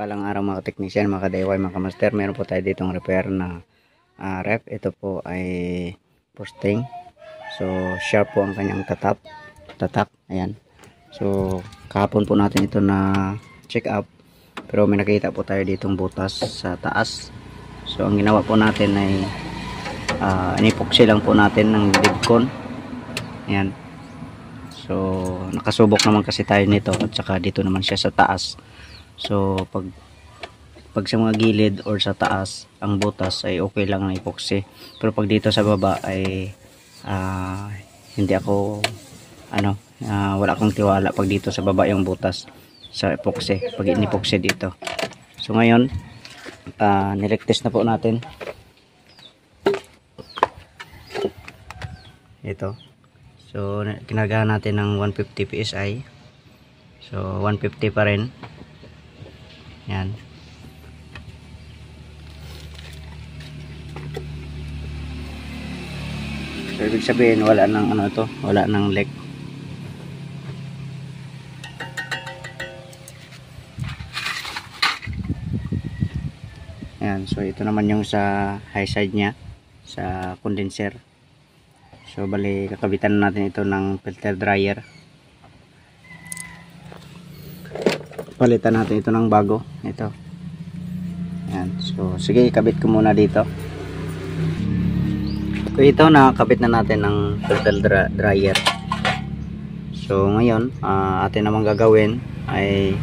Mapagpalang araw mga technician, mga ka-DIY, mga ka-master. Meron po tayo ditong repair na ref. Ito po ay posting. So sharp po ang kanyang tatak. Ayan. So kahapon po natin ito na check up, pero may nakita po tayo ditong butas sa taas. So ang ginawa po natin ay inipoxy lang po natin ng dibcon. Ayan. So nakasubok naman kasi tayo nito, at saka dito naman siya sa taas. So pag sa mga gilid or sa taas ang butas ay okay lang ang epoxy, pero pag dito sa baba ay hindi ako wala akong tiwala pag dito sa baba yung butas sa epoxy, pag in-epoxy dito. So ngayon nilik-test na po natin ito. So kinagahan natin ng 150 PSI. So 150 pa rin. Yan. So ibig sabihin wala nang wala nang leak. Yan. So ito naman yung sa high side niya, sa condenser. So bali kakabitan natin ito ng filter dryer. Palitan natin ito ng bago. Ito. Yan. So sige, ikabit ko muna dito. So ito, nakakabit na natin ng filter dryer. So ngayon atin namang gagawin ay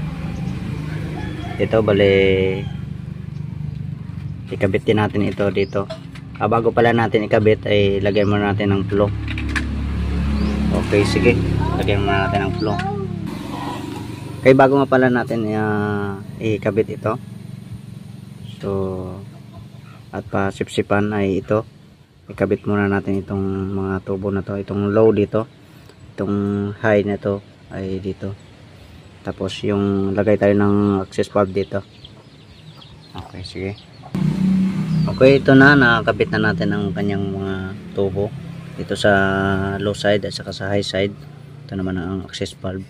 ito, bali ikabit din natin ito dito. Bago pala natin ikabit ay lagyan muna natin ng flow. Okay, sige, lagyan muna natin ng flow. Okay, bago nga pala natin ikabit ito, so at pasipsipan ay ito, ikabit muna natin itong mga tubo na to, itong low dito, itong high na to ay dito, tapos yung lagay tayo ng access valve dito. Okay, sige. Okay, ito na, nakakabit na natin ang kanyang mga tubo dito sa low side at saka sa high side. Ito naman ang access valve.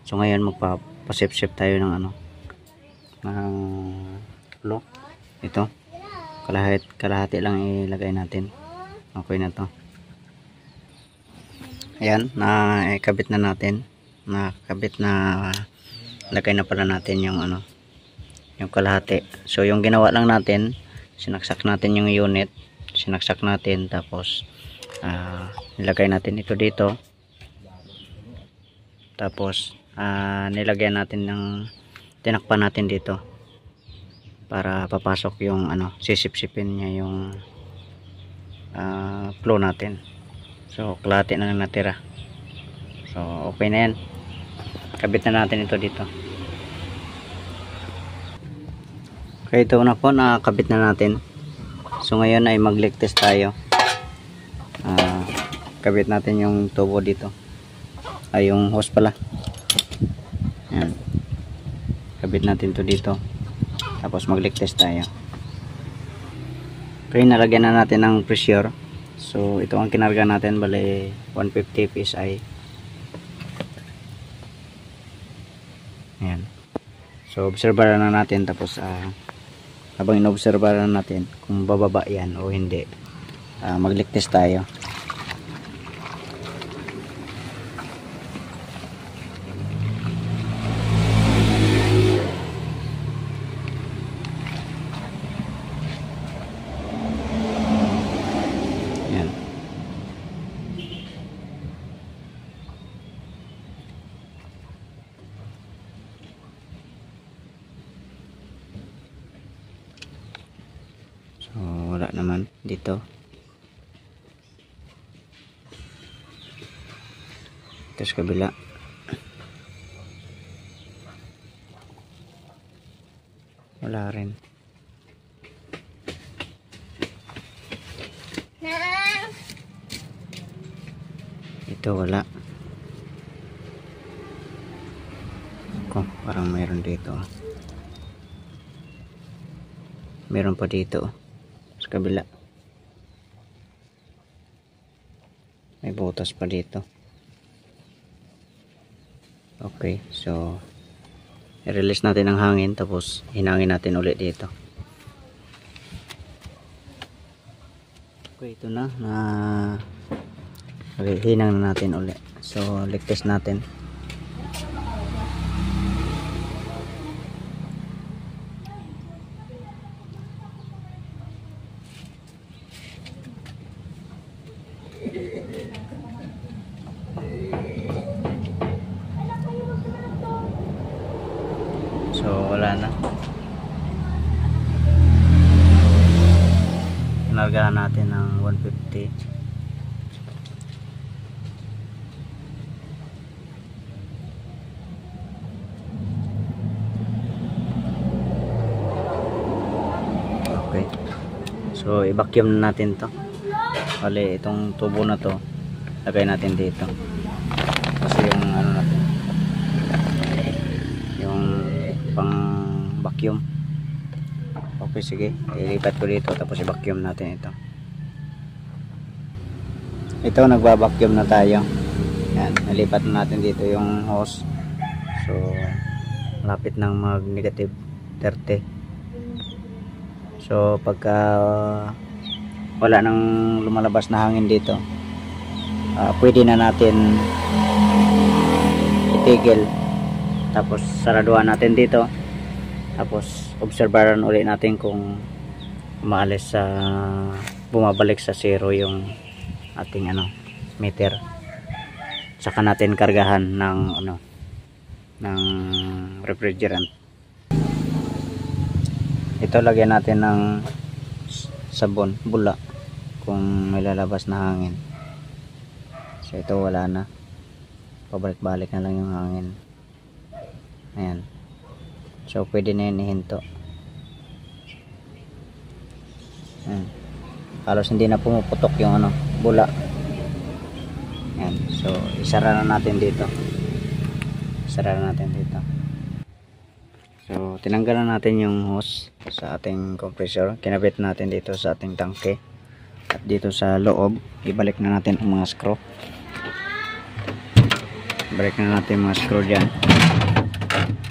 So ngayon magpapasip-sip tayo ng ng flow. Ito, kalahati lang ilagay natin. Okay na to. Ayan, nakabit na natin. Nakabit na, lagay na pala natin yung yung kalahati. So yung ginawa lang natin, sinaksak natin yung unit, sinaksak natin, tapos nilagay natin ito dito, tapos nilagyan natin ng, tinakpan natin dito para papasok yung sisip-sipin niya yung flow natin. So kalahati na lang natira. So okay na yan, kabit na natin ito dito. Okay, ito na po, nakakabit na natin. So ngayon ay mag-leak test tayo. Kabit natin yung tubo dito, ay yung hose pala. Yan, kabit natin to dito, tapos mag-leak test tayo. Okay, nalagyan na natin ng pressure. So ito ang kinarga natin, bali 150 PSI. Yan. So obserbahan na natin, tapos habang inobserbahan natin kung bababa yan o hindi, mag-leak test tayo. Yan. So wala naman dito. Tapos kabila. Wala rin. Ito wala. Parang mayroon dito. Meron pa dito sa kabila. May butas pa dito. Okay, so i-release natin ang hangin, tapos hinangin natin ulit dito. Okay, ito na hinang na natin ulit. So ligtas natin. So wala na. Nargahan natin ng 150. Okay. So i-vacuum na natin to. Bali itong tubo na to lagay natin dito. Kasi yung ano natin, yung pang vacuum. Okay, sige, ilipat ko dito tapos i-vacuum natin ito. Ito, nagba-vacuum na tayo. Yan, nalipat na natin dito yung hose. So lapit ng mag negative 30. So pagka wala nang lumalabas na hangin dito, pwede na natin itigil, tapos saraduhan natin dito, tapos obserbaran ulit natin kung umaalis sa bumabalik sa zero yung ating meter. Saka natin kargahan ng ng refrigerant. Ito, lagyan natin ng sabon, bula, kung may lalabas na hangin. So ito wala na, pabalik-balik na lang yung hangin. Ayan, so pwede na yun ihinto. Ayan, halos hindi na pumuputok yung bula. Ayan, so isara na natin dito. Isara na natin dito. So tinanggalan natin yung hose sa ating compressor, kinabit natin dito sa ating tangke, at dito sa loob ibalik na natin ang mga screw. Balik na natin mga screw dyan.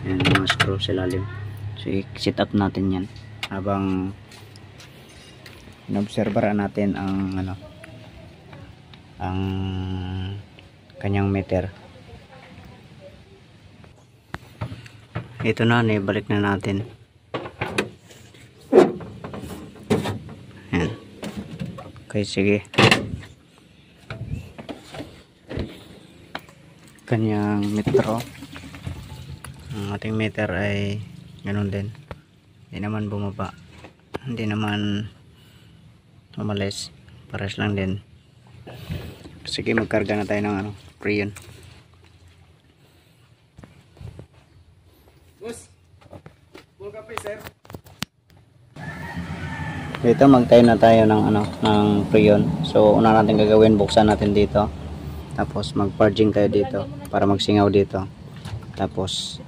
Ayan, mga screw sa lalim. So i-set up natin yan habang inobserbaran natin ang ang kanyang meter. Ito na, ibalik na natin. Ayan. Okay, sige. Kanyang metro. Ang ating meter ay ganun din. Hindi naman bumaba. Hindi naman umalis. Pares lang din. Sige, magkarga na tayo ng Freon. Dito magtayo na tayo ng ng Freon. So una natin gagawin, buksan natin dito. Tapos mag-purging tayo dito para magsingaw dito. Tapos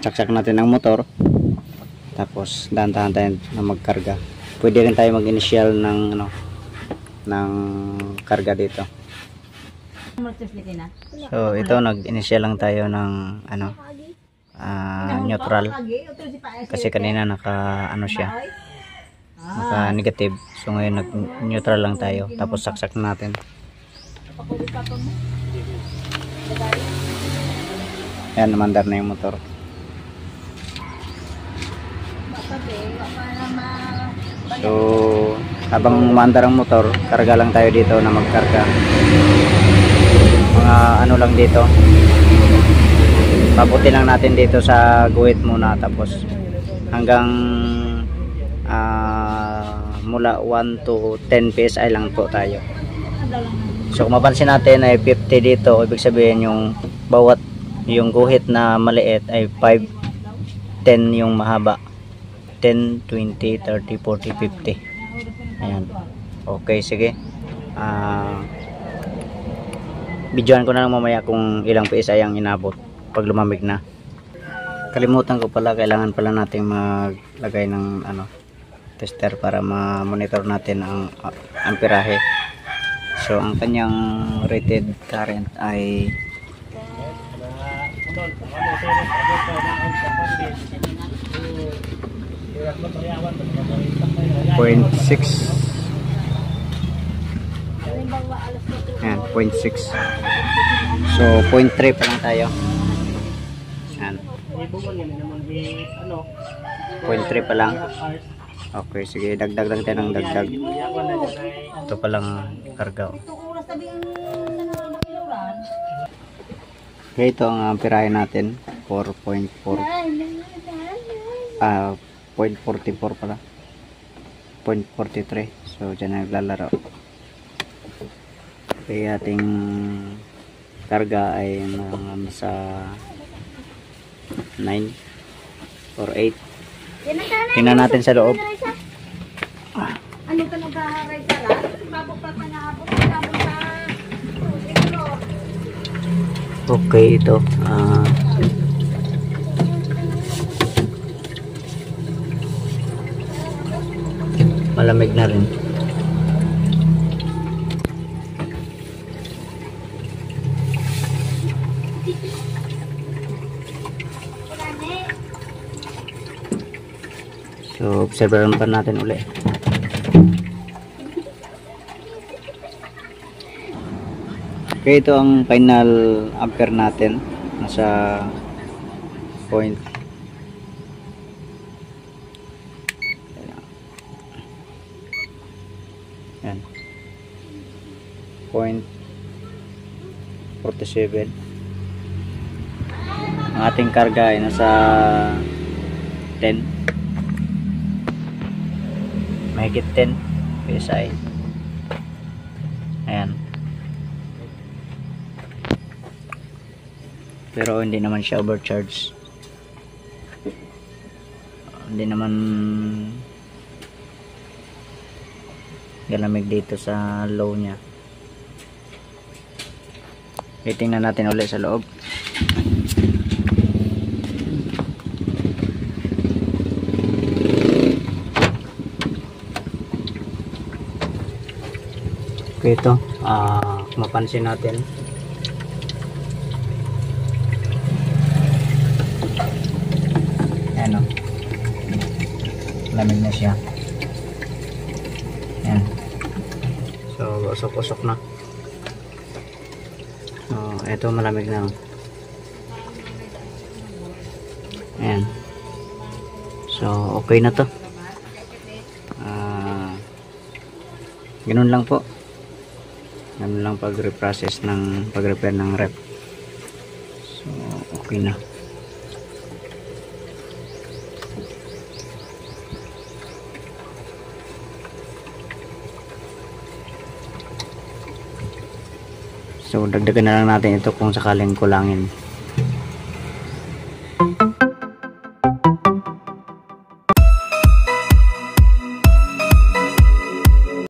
saksak natin ang motor. Tapos dahan-dahan tayo na magkarga. Pwede rin tayo mag-initial ng ng karga dito. So ito, nag-initial lang tayo ng neutral, kasi kanina naka siya, naka negative. So ngayon nag neutral lang tayo, tapos saksak natin. Yan, mandar na yung motor. So habang umandar ang motor, karga lang tayo dito na magkarga. Mga lang dito, pabuti lang natin dito sa guhit muna, tapos hanggang mula 1 to 10 psi lang po tayo. So kung mapansin natin ay 50 dito, ibig sabihin yung bawat yung guhit na maliit ay 5, 10 yung mahaba, 10, 20, 30, 40, 50. Ayan. Okay, sige. Videoan ko na lang mamaya kung ilang PSI ang inabot pag lumamig na. Kalimutan ko pala, kailangan pala natin maglagay ng tester para ma-monitor natin ang amperahe. So ang kanyang rated current ay Point 6. Ayan, 0.6. So, 0.3 pa lang tayo. Ayan. 0.3 pa lang. Okay, sige. Dagdag lang tayo ng dagdag. Ito pa lang karga. Okay, ito ang amperahe natin. 4.4. 0.44 pala. 0.43. So, dyan na naglalaro. Okay, ating karga ay mga nasa 9 or 8. Tingnan natin sa loob. Ano ka naghaharay ka lang? Babok pa panahapon sa Okay, ito. Malamig na rin. So, observeran pa natin uli. Okay, ito ang final ampere natin. Nasa point. Yan. Point 47. Ang ating karga ay nasa 10. Mahigit 10 PSI. Ayan. Pero hindi naman siya overcharge. Hindi naman galamig dito sa low niya. Titingnan natin ulit sa loob. Okay, ito mapansin natin ayan o, lamig na siya. Ayan, so usok-usok na. So ito malamig na. Ayan, so okay na to. Ganun lang po. Ganun lang pag-reprocess ng pag-repair ng rep. So okay na. So dagdagan na lang natin ito kung sakaling kulangin.